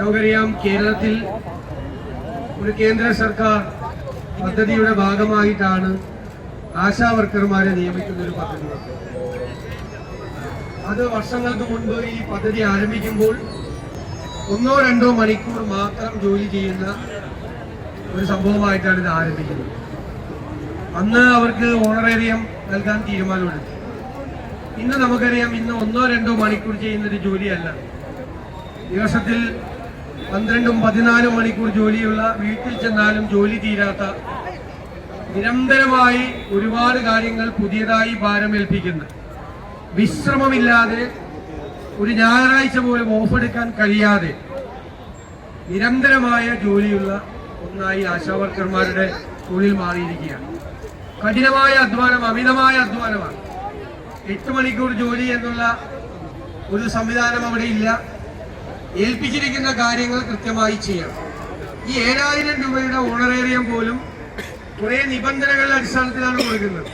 നമുക്കറിയാം, കേരളത്തിൽ ഒരു കേന്ദ്ര സർക്കാർ പദ്ധതിയുടെ ഭാഗമായിട്ടാണ് ആശാ വർക്കർമാരെ നിയമിക്കുന്ന ഒരു പദ്ധതി. അത് വർഷങ്ങൾക്ക് മുൻപ് ഈ പദ്ധതി ആരംഭിക്കുമ്പോൾ 1-2 മണിക്കൂർ മാത്രം ജോലി ചെയ്യുന്ന ഒരു സംഭവമായിട്ടാണ് ഇത് ആരംഭിക്കുന്നത്. അന്ന് അവർക്ക് ഓണറേറിയം നൽകാൻ തീരുമാനമെടുത്തു. ഇന്ന് നമുക്കറിയാം, ഇന്ന് 1-2 മണിക്കൂർ ചെയ്യുന്നൊരു ജോലിയല്ല, ദിവസത്തിൽ 12-14 മണിക്കൂർ ജോലിയുള്ള, വീട്ടിൽ ചെന്നാലും ജോലി തീരാത്ത, നിരന്തരമായി ഒരുപാട് കാര്യങ്ങൾ പുതിയതായി ഭാരമേൽപ്പിക്കുന്ന, വിശ്രമമില്ലാതെ ഒരു ഞായറാഴ്ച പോലും ഓഫ് എടുക്കാൻ കഴിയാതെ നിരന്തരമായ ജോലിയുള്ള ഒന്നായി ആശാവർക്കർമാരുടെ തൊഴിൽ മാറിയിരിക്കുകയാണ്. കഠിനമായ അധ്വാനം, അമിതമായ അധ്വാനമാണ്. 8 മണിക്കൂർ ജോലി എന്നുള്ള ഒരു സംവിധാനം അവിടെ ഇല്ല. ഏൽപ്പിച്ചിരിക്കുന്ന കാര്യങ്ങൾ കൃത്യമായി ചെയ്യണം. ഈ 7000 രൂപയുടെ ഓണറേറിയം പോലും കുറെ നിബന്ധനകളുടെ അടിസ്ഥാനത്തിലാണ് കൊടുക്കുന്നത്.